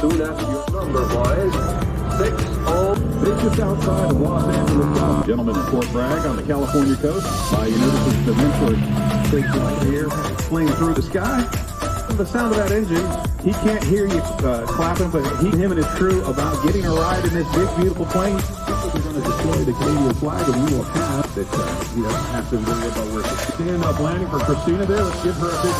soon after your number, boys. 6-0. Just outside of Los Angeles. Gentlemen in Fort Bragg on the California coast. You notice the venture big right here flying through the sky. The sound of that engine, he can't hear you clapping, but him and his crew about getting a ride in this big, beautiful plane. We're going to deploy the Canadian flag, and we will have that. You don't have to worry about where to stand up landing for Christina there. Let's give her a big.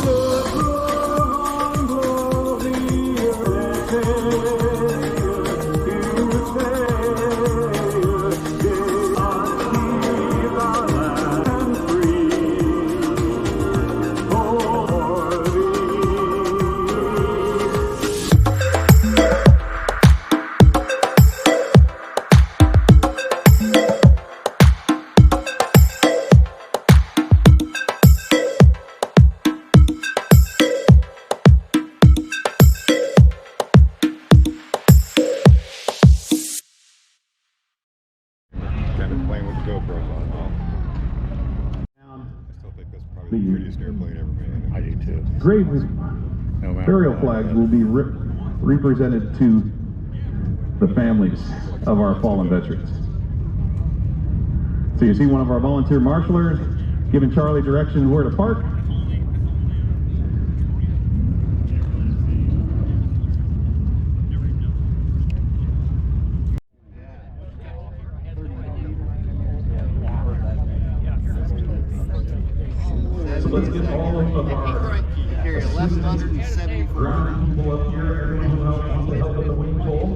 Playing with the GoPros on now. I still think that's probably the prettiest airplane ever made. I do too. Grave burial flags will be represented to the families of our fallen veterans. So you see one of our volunteer marshalers giving Charlie directions where to park. So let's get all of our ground people up here. Everyone who wants to help with the wing pole,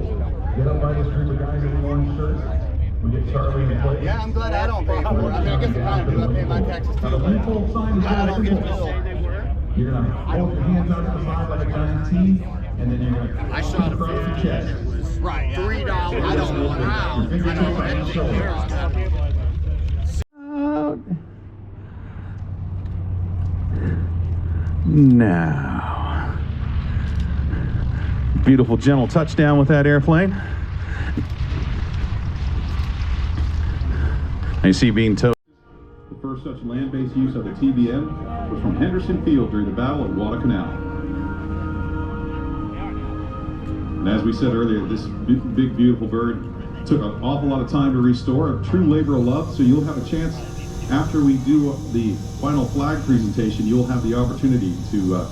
get up by this group of guys in orange shirts. We get Charlie in place. Yeah, I'm glad I don't pay for it. I mean, I guess I'm fine because I pay my taxes too. The wing pole sign is I don't get to know. know. You're going to hold your hands out to the side like a giant T, and then you're going to I shot a across video. your chest. It was $3. I don't know how. I know that thing cares. Now, beautiful gentle touchdown with that airplane. I see being towed. The first such land-based use of the TBM was from Henderson Field during the Battle of Guadalcanal. And as we said earlier, this big, beautiful bird took an awful lot of time to restore, a true labor of love, so you'll have a chance, after we do the final flag presentation, you'll have the opportunity to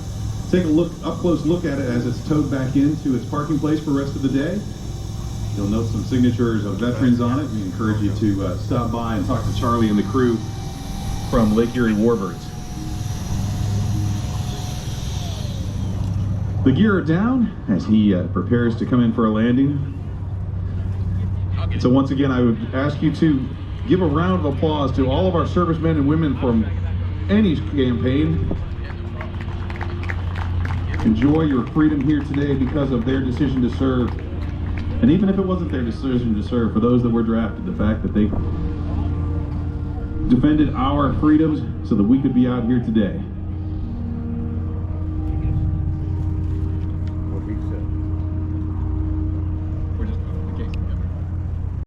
take a up-close look at it as it's towed back into its parking place for the rest of the day. You'll note some signatures of veterans on it. We encourage you to stop by and talk to Charlie and the crew from Lake Erie Warbirds. The gear are down as he prepares to come in for a landing. So once again, I would ask you to give a round of applause to all of our servicemen and women from any campaign. Enjoy your freedom here today because of their decision to serve. And even if it wasn't their decision to serve, for those that were drafted, the fact that they defended our freedoms so that we could be out here today.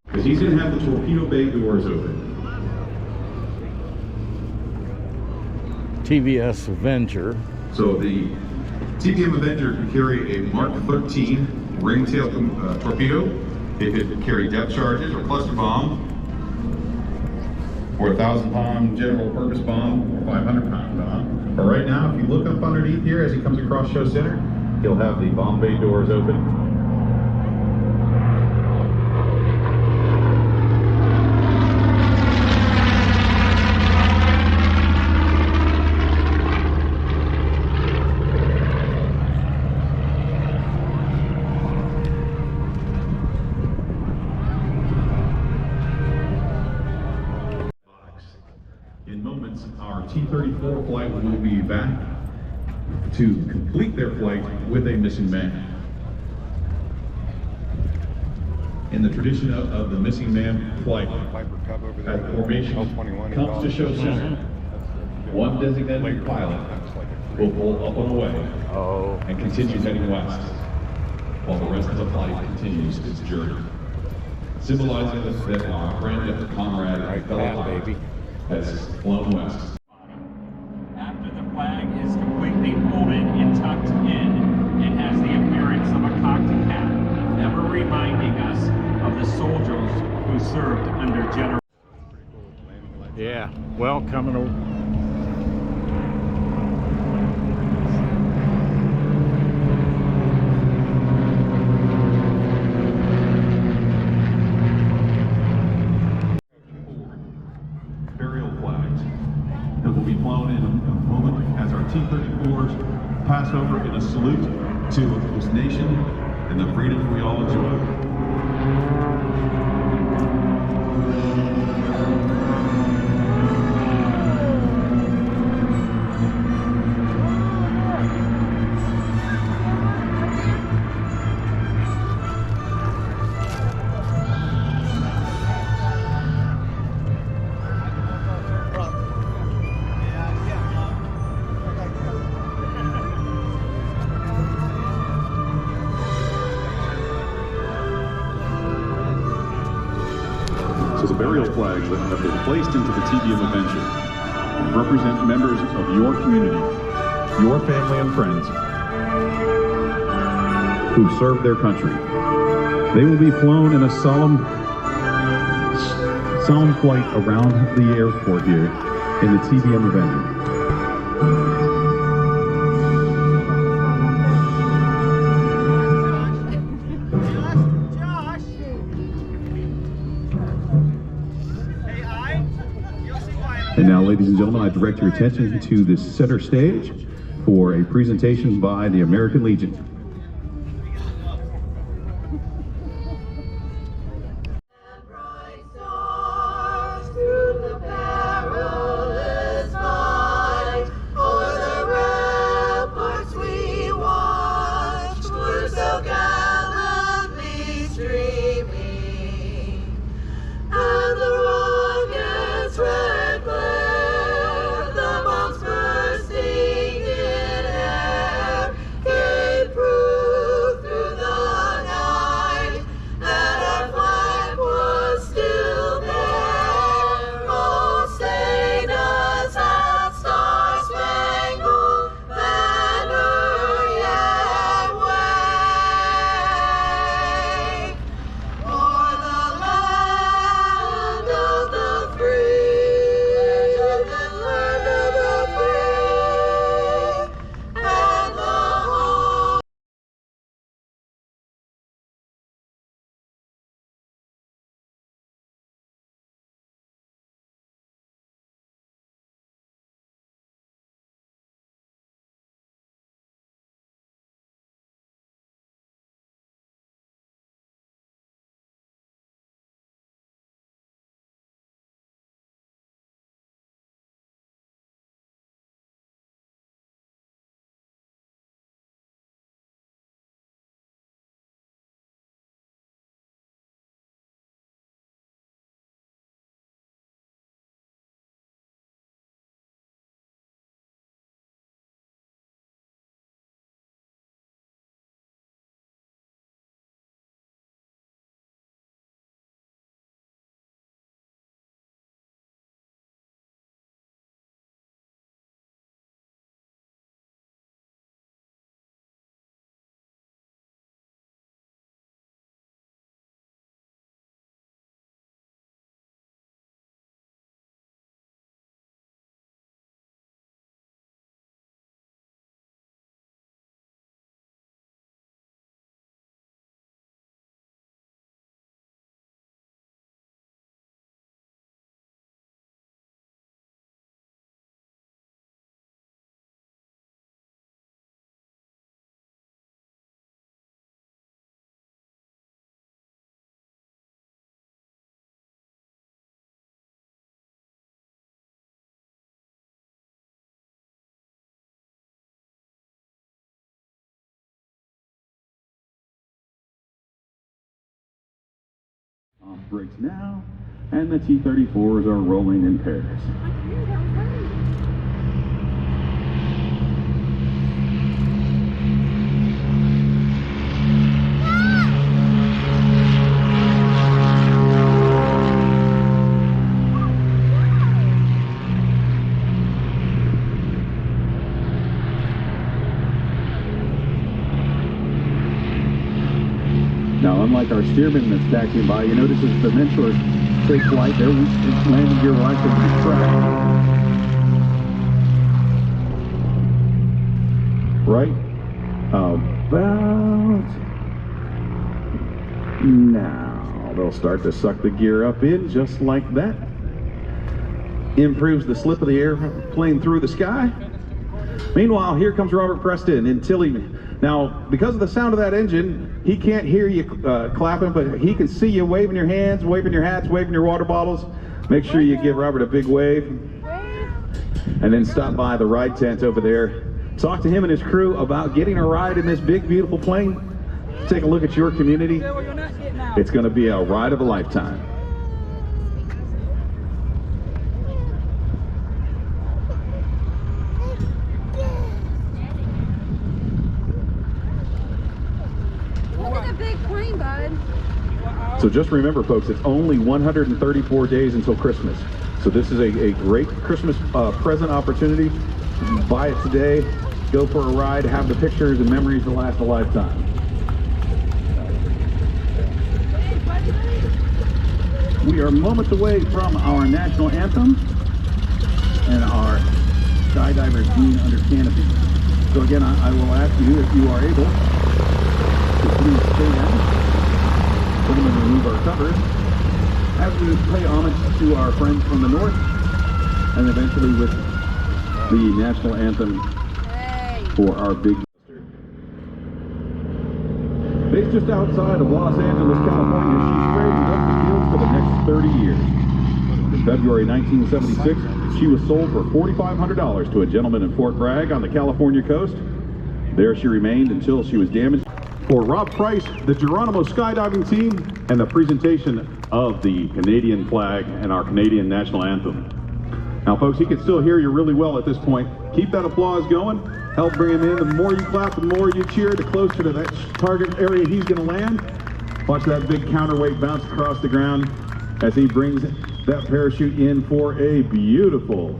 Because he's going to have the torpedo bay doors open. TBS Avenger. So the TBM Avenger can carry a Mark 13 ringtail torpedo. It could carry depth charges or cluster bomb, or 1,000-pound general purpose bomb, or 500-pound bomb. But right now, if you look up underneath here as he comes across show center, he'll have the bomb bay doors open. In moments, our T-34 flight will be back to complete their flight with a missing man. In the tradition of the missing man flight, as the formation comes to show center, one designated pilot will pull up and away and continue heading west, while the rest of the flight continues its journey, symbolizing that our friend and comrade and fellow pilot has flown west. After the flag is completely folded and tucked in, it has the appearance of a cocked hat, ever reminding us of the soldiers who served under General. Yeah, well, coming over. That will be flown in a moment as our T-34s pass over in a salute to this nation and the freedom we all enjoy. So the burial flags that have been placed into the TBM Avenger represent members of your community, your family and friends who served their country. They will be flown in a solemn flight around the airport here in the TBM Avenger. And now, ladies and gentlemen, I direct your attention to the center stage for a presentation by the American Legion. Bursting in air, gave proof. brakes now, and the T-34s are rolling in pairs. Now, unlike our steerman that's taxiing by, you notice as the Mentors take flight, their landing gear will actually be tracked right about now. They'll start to suck the gear up in just like that. Improves the slip of the airplane through the sky. Meanwhile, here comes Robert Preston in Tilly. Now, because of the sound of that engine, he can't hear you clapping, but he can see you waving your hands, waving your hats, waving your water bottles. Make sure you give Robert a big wave. And then stop by the ride tent over there. Talk to him and his crew about getting a ride in this big, beautiful plane. Take a look at your community. It's going to be a ride of a lifetime. So just remember, folks, it's only 134 days until Christmas. So this is a great Christmas present opportunity. Buy it today, go for a ride, have the pictures and memories that last a lifetime. We are moments away from our national anthem and our skydivers being under canopy. So again, I will ask you, if you are able, to please stand. We're going to remove our covers as we pay homage to our friends from the north, and eventually with the national anthem for our big based just outside of Los Angeles, California. She straightened up the fields for the next 30 years. In February 1976, she was sold for $4,500 to a gentleman in Fort Bragg on the California coast. There she remained until she was damaged. For Rob Price, the Geronimo skydiving team, and the presentation of the Canadian flag and our Canadian national anthem. Now, folks, he can still hear you really well at this point. Keep that applause going. Help bring him in. The more you clap, the more you cheer, the closer to that target area he's going to land. Watch that big counterweight bounce across the ground as he brings that parachute in for a beautiful.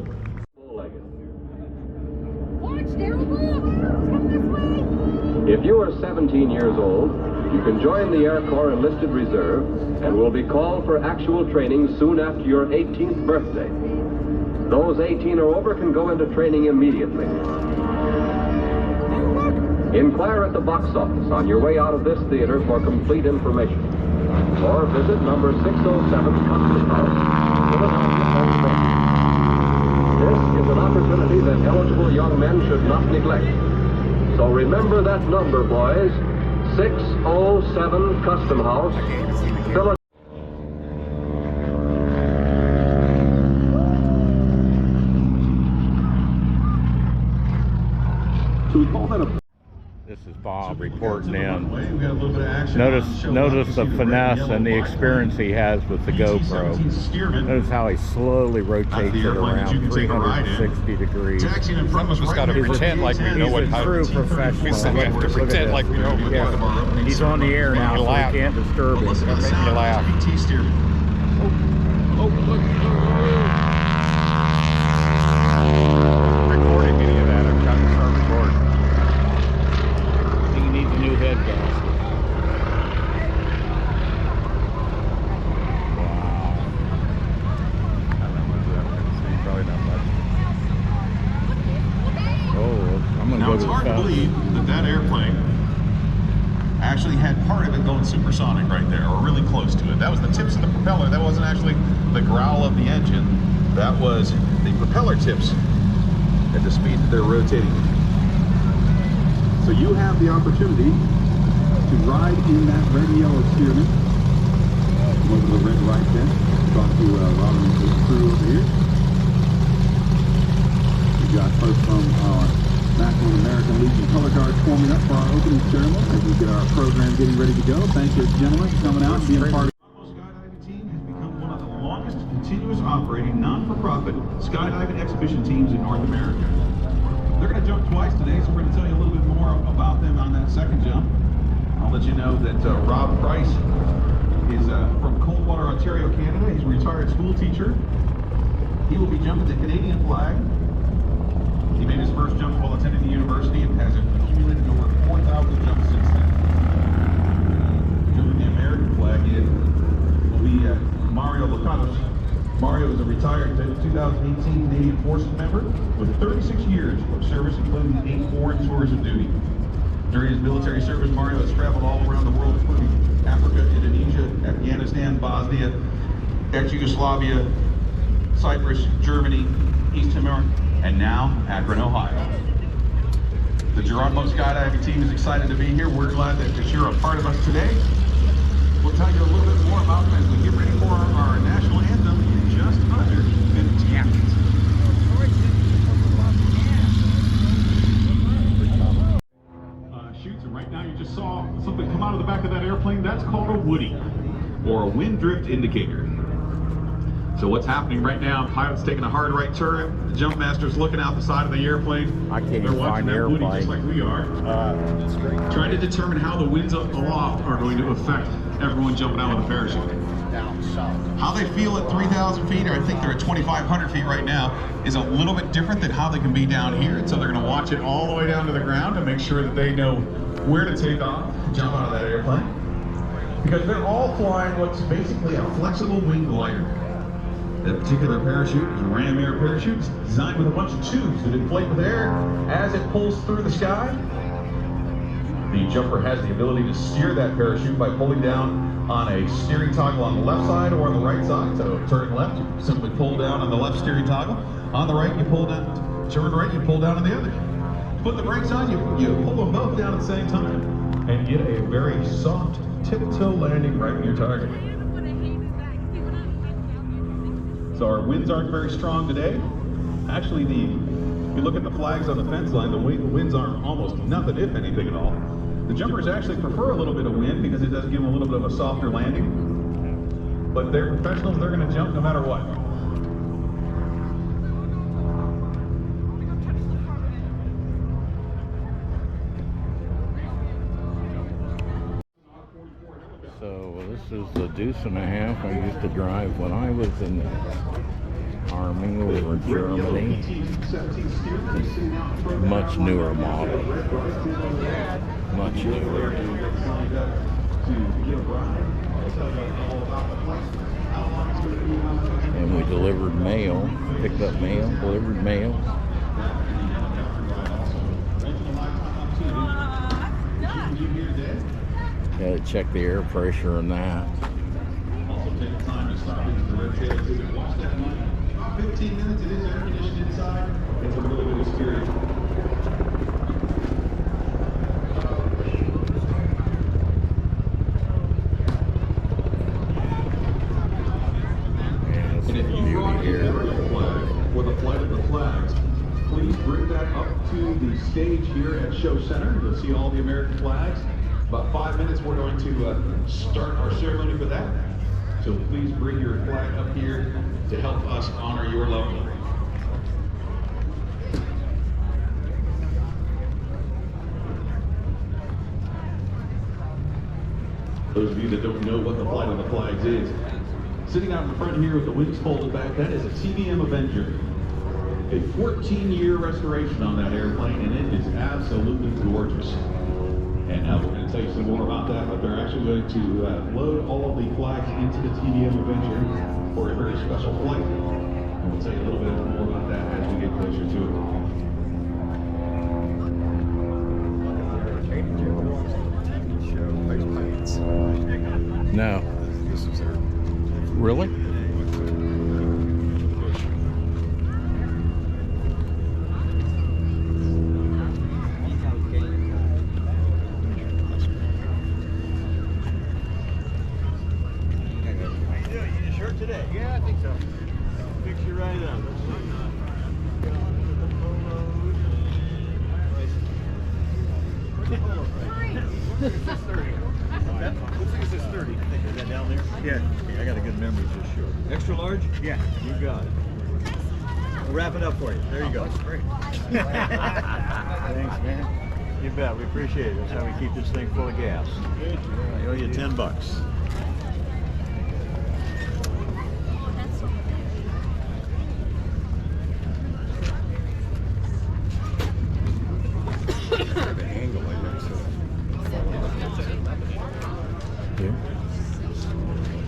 Watch, Daryl, look! Come this way! If you are 17 years old, you can join the Air Corps Enlisted Reserve and will be called for actual training soon after your 18th birthday. Those 18 or over can go into training immediately. Inquire at the box office on your way out of this theater for complete information. Or visit number 607 Custom House, Philadelphia, Pennsylvania. This is an opportunity that eligible young men should not neglect. So remember that number, boys. 607 Custom House, Philadelphia. So we call that a... This is Bob reporting in. We got a little bit of action. Notice the finesse and the experience he has with the GoPro. Notice how he slowly rotates it around 360 degrees. Some of us got to pretend like we know what He's a true professional. We have to pretend like we know what Yeah. He's on the air now, so we can't disturb him. Make you laugh. Recording any of that, I've got to start recording. He needs a new head gasket. Probably not much. Oh, I'm gonna Now go it's to hard to believe that that airplane actually had part of it going supersonic right there, or really close to it. That was the tips of the propeller. That wasn't actually the growl of the engine. That was the propeller tips at the speed that they're rotating. So you have the opportunity to ride in that red and yellow steerman. Come over to the red right tent. Talk to Robin and his crew over here. We've got folks from our National American Legion Color Guard forming up for our opening ceremony as we get our program getting ready to go. Thank you, gentlemen, for coming out and being part of the skydiving team largest continuous operating, non-for-profit skydiving exhibition teams in North America. They're going to jump twice today, so we're going to tell you a little bit more about them on that second jump. I'll let you know that Rob Price is from Coldwater, Ontario, Canada. He's a retired school teacher. He will be jumping the Canadian flag. He made his first jump while attending the university and has accumulated over 4,000 jumps since then. Jumping the American flag in will be Mario Lacados. Mario is a retired 2018 Canadian Forces member with 36 years of service, including 8 foreign tours of duty. During his military service, Mario has traveled all around the world, including Africa, Indonesia, Afghanistan, Bosnia, ex-Yugoslavia, Cyprus, Germany, East Timor, and now Akron, Ohio. The Geronimo Skydiving team is excited to be here. We're glad that you're a part of us today. We'll tell you a little bit more about them as we get ready for our national anthem in just under 15 minutes. Shoots, and right now you just saw something come out of the back of that airplane. That's called a Woody, or a wind drift indicator. So what's happening right now, pilot's taking a hard right turn, the jump master's looking out the side of the airplane. I can't They're even watching find the that Woody airplane. just like we are. Trying to determine how the winds up aloft are going to affect everyone jumping out with a parachute. Down south. How they feel at 3,000 feet, or I think they're at 2,500 feet right now, is a little bit different than how they can be down here. And so they're going to watch it all the way down to the ground to make sure that they know where to take off, jump out of that airplane. Because they're all flying what's basically a flexible wing glider. That particular parachute is a Ram Air parachute. It's designed with a bunch of tubes that inflate with air as it pulls through the sky. The jumper has the ability to steer that parachute by pulling down on a steering toggle on the left side or on the right side. So turn left, you simply pull down on the left steering toggle. On the right, you pull down. Turn right, you pull down on the other. Put the brakes on, you pull them both down at the same time. And get a very soft tiptoe landing right in your target. So our winds aren't very strong today. Actually, if you look at the flags on the fence line, the winds aren't almost nothing, if anything at all. The jumpers actually prefer a little bit of wind because it does give them a little bit of a softer landing. But they're professionals, they're going to jump no matter what. So this is the deuce and a half I used to drive when I was in the Army over in Germany. Much newer model. Much newer. And we delivered mail, picked up mail, delivered mail. Got to check the air pressure on that. Also take the time to stop into the red tail exhibit. Watch that line. About 15 minutes, it is air conditioned inside. It's a really good experience. And if you brought a aerial flag for the flight of the flags, please bring that up to the stage here at Show Center. You'll see all the American flags. About 5 minutes, we're going to start our ceremony for that. So please bring your flag up here to help us honor your loved one. Those of you that don't know what the flight of the flags is, sitting out in front here with the wings folded back, that is a TBM Avenger. A 14-year restoration on that airplane, and it is absolutely gorgeous. And we're going to tell you some more about that, but they're actually going to load all of the flags into the TBM Avenger for a very special flight. And we'll tell you a little bit more about that as we get closer to No. This was their Really? Today? Yeah, I think so. Fix you right up. Looks like it says 30. I think is that down there? Yeah. Okay, I got a good memory for sure. Extra large? Yeah. You got it. We'll wrap it up for you. There you go. That's great. Thanks, man. You bet. We appreciate it. That's how we keep this thing full of gas. I owe you $10.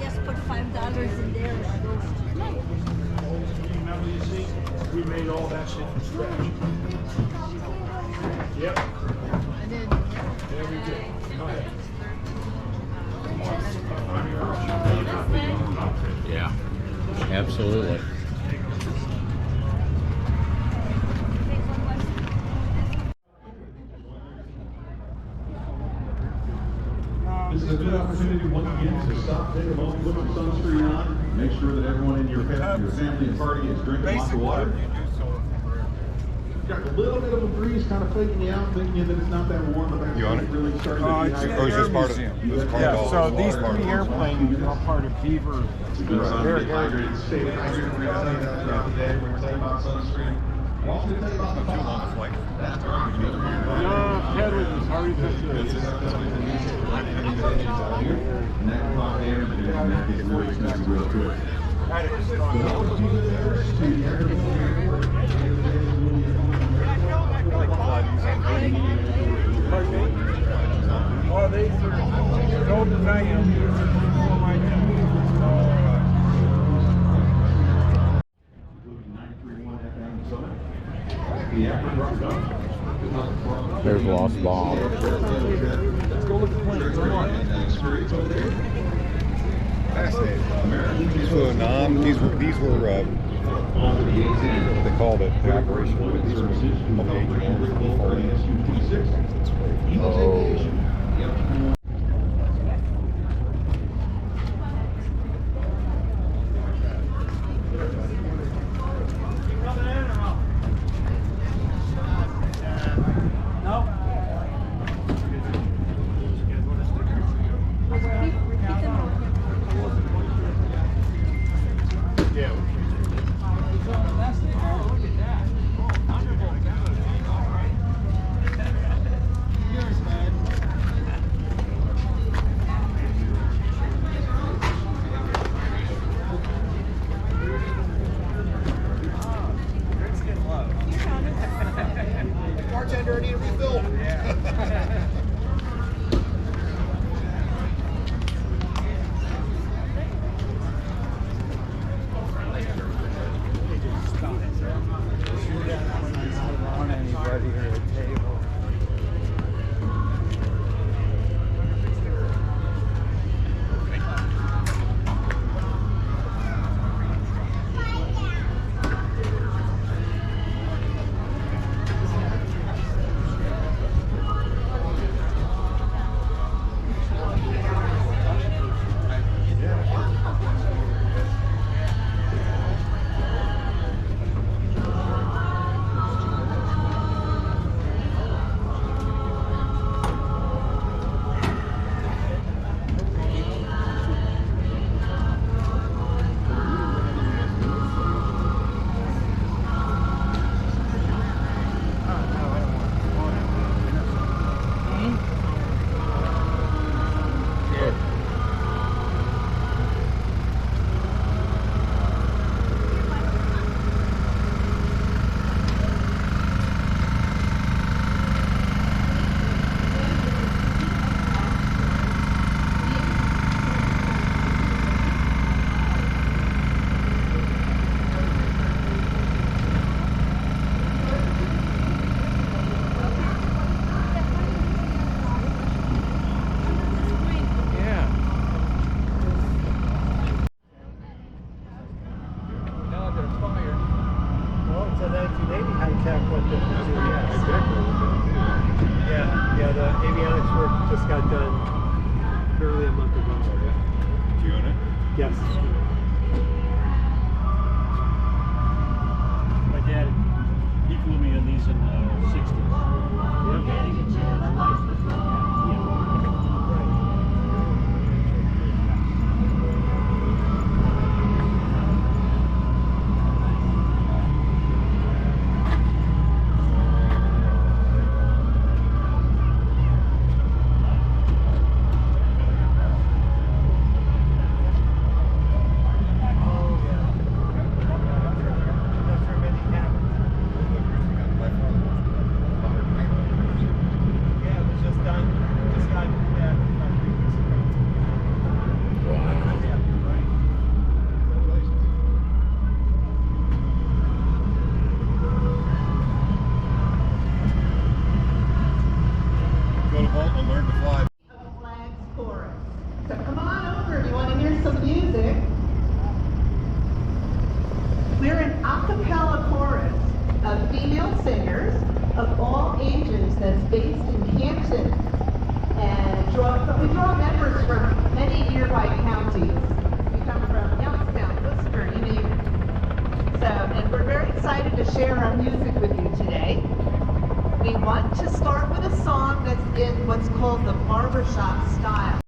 Just put $5 in there. We made all that shit from scratch. Yep. There we go. Go ahead. Yeah, absolutely. This is a good opportunity once again to stop, take a moment, put some sunscreen on, make sure that everyone in your family and party is drinking lots of water. Got a little bit of a breeze kind of faking you out, thinking that it's not that warm, but that's really starting to be Or is this part of Yeah, so these 3 airplanes are all part of Beaver. Stay hydrated. We're going to tell you that throughout the day. We're going to tell you about sunscreen. We're also going to tell you about the Too long a flight. Pedals is hard as And that can pop damage and that gets really expensive real quick. Well, they told the value for my There's Lost Bomb. Let's go look at the plane. Experience over there. Fascinating. These were they called it the operation, but these were Bartender, I need a refill. The avionics work just got done barely a month ago. Do you own it? Yes. My dad, he flew me on these in the 60s. female singers of all ages that's based in Canton. And we draw members from many nearby counties. We come from Youngstown, Worcester, you name it. So, and we're very excited to share our music with you today. We want to start with a song that's in what's called the barbershop style.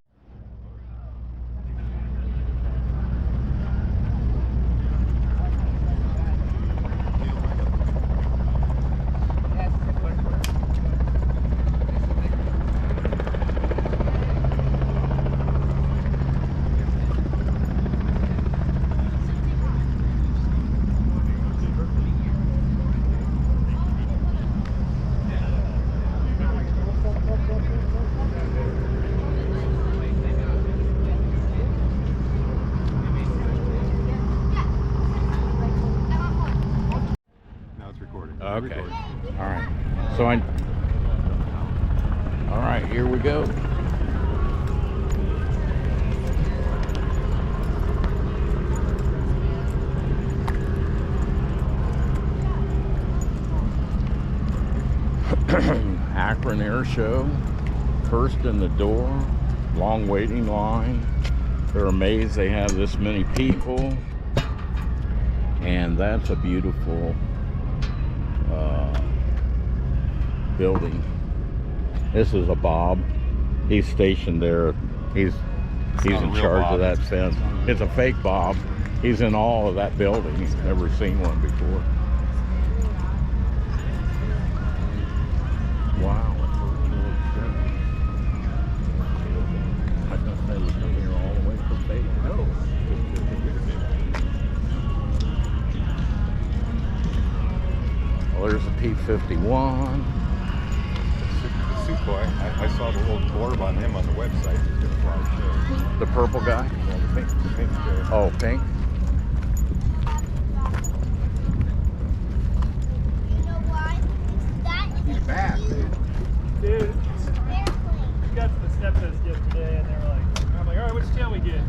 Okay. All right. So all right, here we go. Akron Airshow, first in the door, long waiting line. They're amazed they have this many people, and that's a beautiful building. This is a Bob. He's stationed there. He's in charge of that fence. It's a fake Bob. He's in all of that building. He's never seen one before. Wow. I thought they would come here all the way from fake. No. Well, there's a P-51. Boy, I saw the little blurb on him on the website. He's gonna fly shows. The purple guy? Well, the pink Oh, pink? You know why? He's bad, dude. We got to the step test yesterday, and they were like, I'm like, all right, which tail we get?